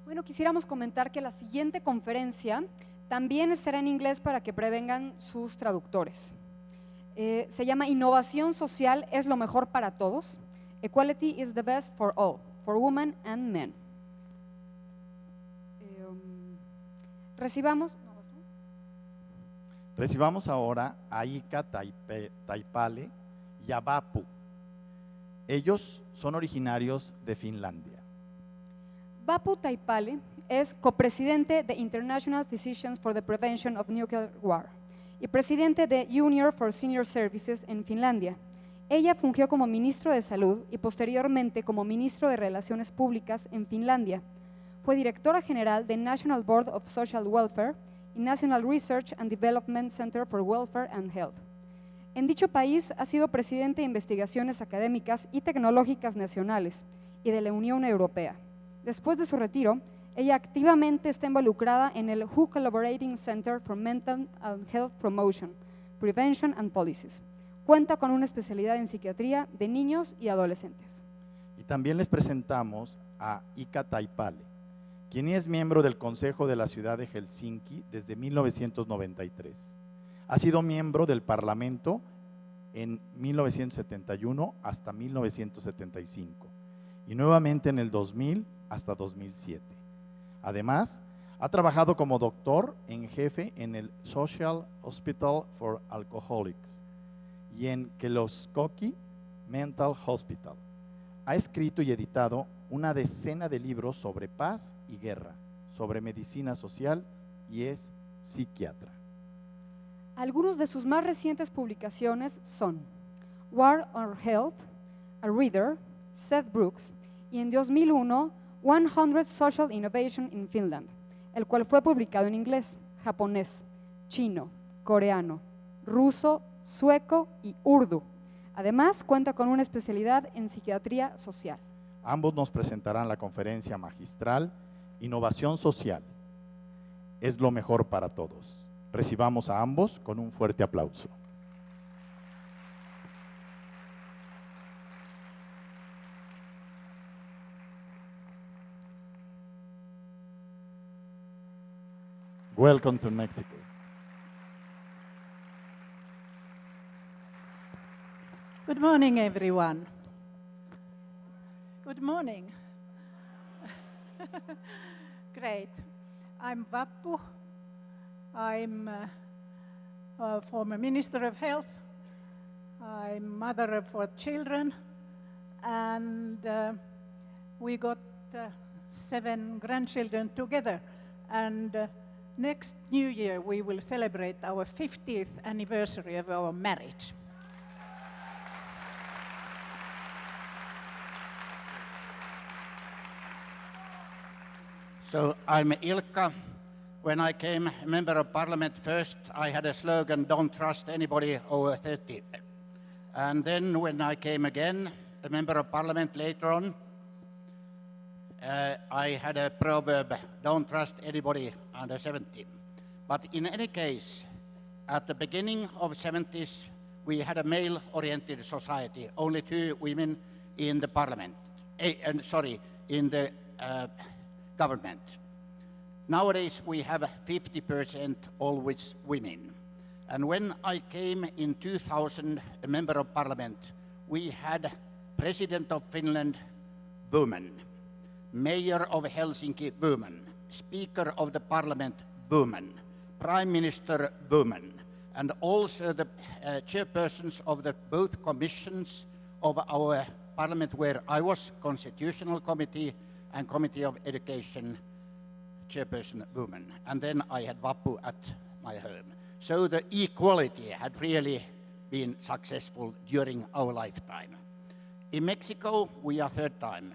Bueno, quisiéramos comentar que la siguiente conferencia también será en inglés para que prevengan sus traductores. Se llama Innovación Social es lo mejor para todos. Equality is the best for all, for women and men. Recibamos ahora a Ilkka, Taipale y a Vappu. Ellos son originarios de Finlandia. Vappu Taipale es copresidente de International Physicians for the Prevention of Nuclear War y presidente de Union for Senior Services en Finlandia. Ella fungió como ministro de Salud y posteriormente como ministro de Relaciones Públicas en Finlandia. Fue directora general de National Board of Social Welfare y National Research and Development Center for Welfare and Health. En dicho país ha sido presidente de investigaciones académicas y tecnológicas nacionales y de la Unión Europea. Después de su retiro, ella activamente está involucrada en el WHO Collaborating Center for Mental and Health Promotion, Prevention and Policies. Cuenta con una especialidad en psiquiatría de niños y adolescentes. Y también les presentamos a Ilkka Taipale, quien es miembro del Consejo de la Ciudad de Helsinki desde 1993. Ha sido miembro del Parlamento en 1971 hasta 1975 y nuevamente en el 2000 hasta 2007. Además, ha trabajado como doctor en jefe en el Social Hospital for Alcoholics y en Keloskoki Mental Hospital. Ha escrito y editado una decena de libros sobre paz y guerra, sobre medicina social y es psiquiatra. Algunos de sus más recientes publicaciones son War or Health, A Reader, Seth Brooks y en 2001 100 Social Innovation in Finland, el cual fue publicado en inglés, japonés, chino, coreano, ruso, sueco y urdu. Además, cuenta con una especialidad en psiquiatría social. Ambos nos presentarán la conferencia magistral Innovación Social es lo mejor para todos. Recibamos a ambos con un fuerte aplauso. Welcome to Mexico. Good morning, everyone. Good morning. Great. I'm Vappu. I'm a former Minister of Health. I'm mother of 4 children, and we got 7 grandchildren together. And next New Year, we will celebrate our 50th anniversary of our marriage. So I'm Ilkka. When I came a member of parliament first, I had a slogan, don't trust anybody over 30. And then when I came again, a member of parliament later on, I had a proverb, don't trust anybody under 70. But in any case, at the beginning of 70s, we had a male-oriented society, only 2 women in the parliament, in the government. Nowadays, we have 50% always women. And when I came in 2000, a member of parliament, we had President of Finland, woman, Mayor of Helsinki, woman, Speaker of the Parliament, woman, Prime Minister, woman, and also the chairpersons of the both commissions of our parliament where I was, Constitutional Committee and Committee of Education, chairperson woman. And then I had Vappu at my home. So the equality had really been successful during our lifetime. In Mexico, we are 3rd time.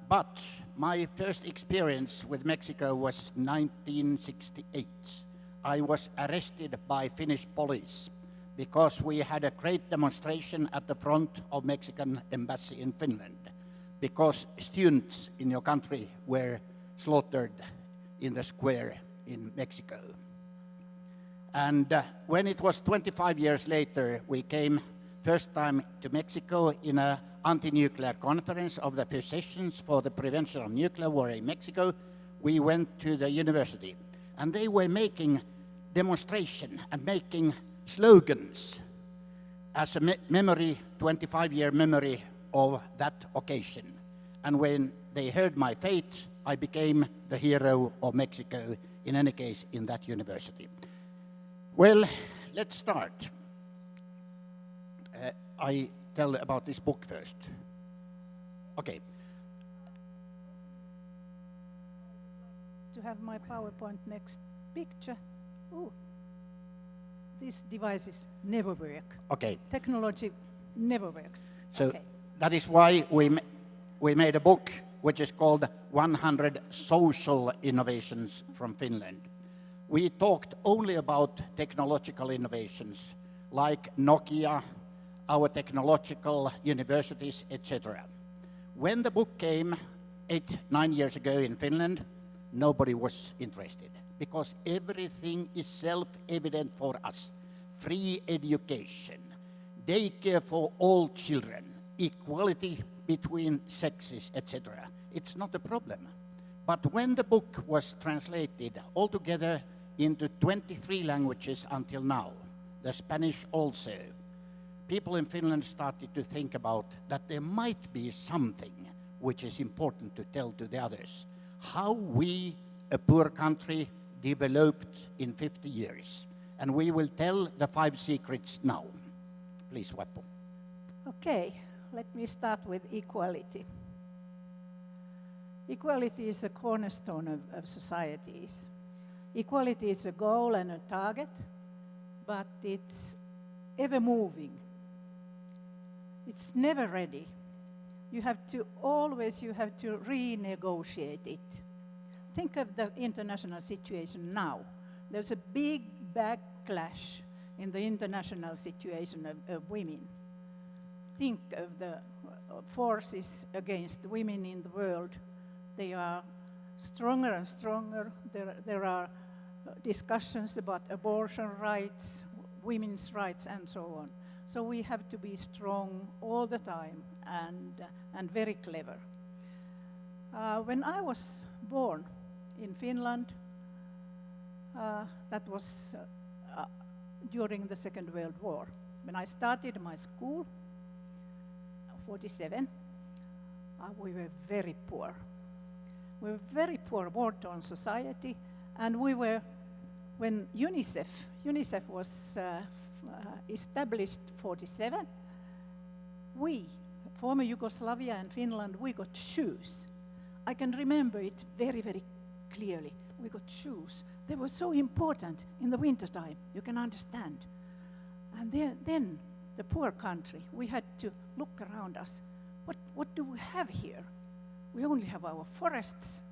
But my first experience with Mexico was 1968. I was arrested by Finnish police because we had a great demonstration at the front of Mexican embassy in Finland because students in your country were slaughtered in the square in Mexico. And when it was 25 years later, we came first time to Mexico in a anti-nuclear conference of the physicians for the prevention of nuclear war in Mexico. We went to the university, and they were making demonstration and making slogans as a memory, 25-year memory of that occasion. And when they heard my fate, I became the hero of Mexico, in any case, in that university. Well, let's start. I tell about this book first. Okay. To have my PowerPoint next picture. Ooh, these devices never work. Okay. Technology never works. So Okay. that is why we made a book which is called 100 Social Innovations from Finland. We talked only about technological innovations like Nokia, our technological universities, etc. When the book came 8-9 years ago in Finland, nobody was interested because everything is self-evident for us. Free education, daycare for all children, equality between sexes, etc. It's not a problem. But when the book was translated altogether into 23 languages until now, the Spanish also, people in Finland started to think about that there might be something which is important to tell to the others. How we, a poor country, developed in 50 years. And we will tell the 5 secrets now. Please, Vappu. Okay, let me start with equality. Equality is a cornerstone of societies. Equality is a goal and a target, but it's ever moving. It's never ready. You have to renegotiate it. Think of the international situation now. There's a big backlash in the international situation of women. Think of the forces against women in the world. They are stronger and stronger. There are discussions about abortion rights, women's rights, and so on. So we have to be strong all the time and very clever. When I was born in Finland, that was during the Second World War. When I started my school, 47, we were very poor. We were very poor, war-torn society, and we were, when UNICEF was established 47, we, former Yugoslavia and Finland, we got shoes. I can remember it very, very clearly. We got shoes. They were so important in the wintertime, you can understand. And then the poor country, we had to look around us. What do we have here? We only have our forests,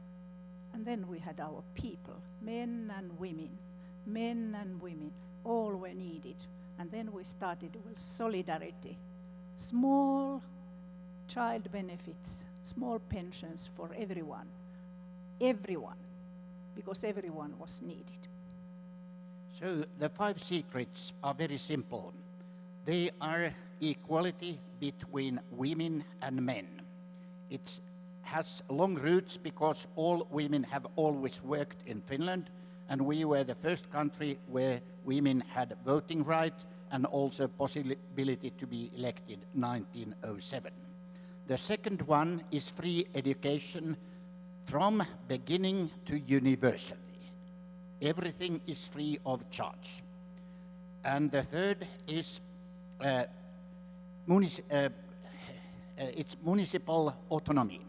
and then we had our people, men and women, all were needed. And then we started with solidarity, small child benefits, small pensions for everyone, because everyone was needed. So the 5 secrets are very simple. They are equality between women and men. It has long roots because all women have always worked in Finland, and we were the first country where women had voting right and also possibility to be elected 1907. The second one is free education from beginning to university. Everything is free of charge. And the third is it's municipal autonomy.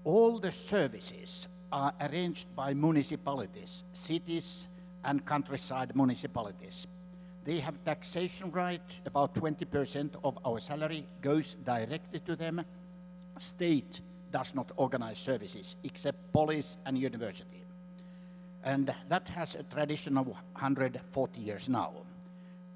All the services are arranged by municipalities, cities and countryside municipalities. They have taxation right, about 20% of our salary goes directly to them. State does not organize services except police and university. And that has a tradition of 140 years now.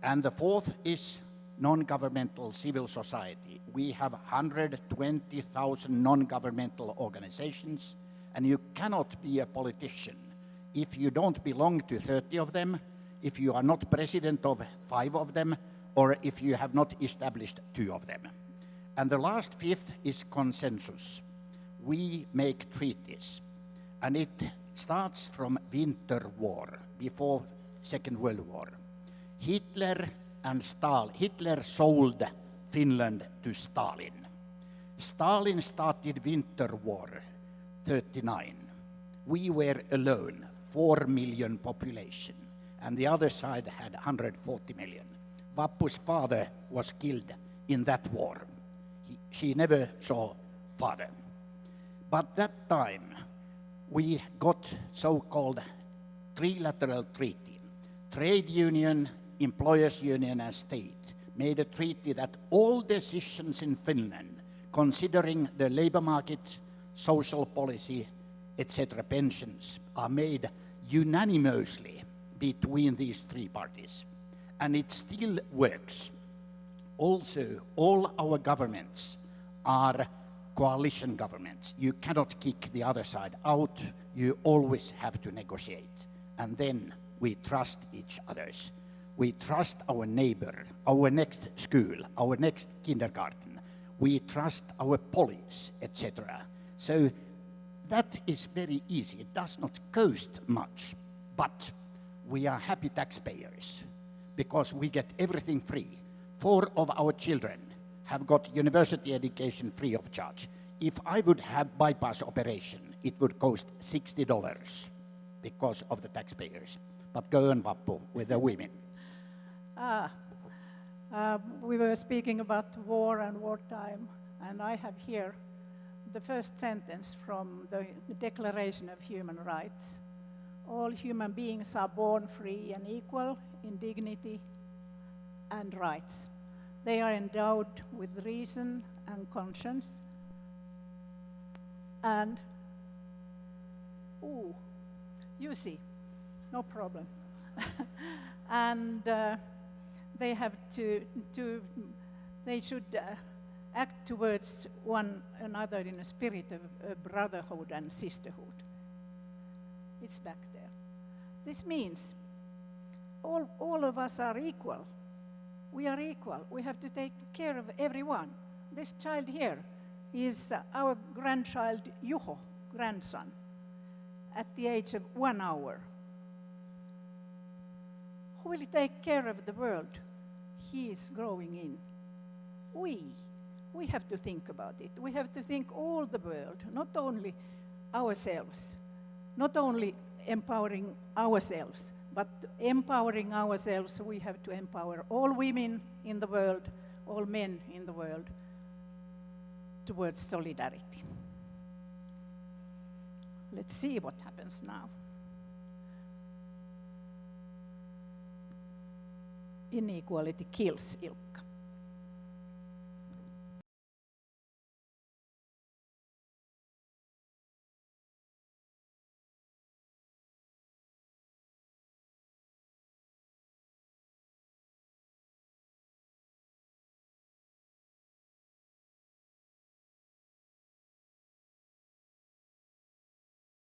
And the fourth is non-governmental civil society. We have 120,000 non-governmental organizations, and you cannot be a politician if you don't belong to 30 of them, if you are not president of 5 of them, or if you have not established 2 of them. And the last 5th is consensus. We make treaties, and it starts from Winter War, before Second World War. Hitler sold Finland to Stalin. Stalin started Winter War 39. We were alone, 4 million population, and the other side had 140 million. Vappu's father was killed in that war. She never saw father. But that time, we got so-called trilateral treaty. Trade union, employers union, and state made a treaty that all decisions in Finland, considering the labor market, social policy, etc., pensions, are made unanimously between these 3 parties. And it still works. Also, all our governments are coalition governments. You cannot kick the other side out. You always have to negotiate. And then we trust each others. We trust our neighbor, our next school, our next kindergarten. We trust our police, etc. So that is very easy. It does not cost much, but we are happy taxpayers because we get everything free. 4 of our children have got university education free of charge. If I would have bypass operation, it would cost $60 because of the taxpayers. But go on, Vappu, with the women. We were speaking about war and wartime, and I have here the first sentence from the Declaration of Human Rights. All human beings are born free and equal in dignity and rights. They are endowed with reason and conscience, and, you see, no problem. And they have they should act towards one another in a spirit of brotherhood and sisterhood. It's back there. This means all of us are equal. We are equal. We have to take care of everyone. This child here is our grandchild Juho, grandson, at the age of 1 hour. Who will take care of the world he is growing in? We have to think about it. We have to think all the world, not only ourselves, not only empowering ourselves, but empowering ourselves, we have to empower all women in the world, all men in the world, towards solidarity. Let's see what happens now. Inequality kills, Ilkka.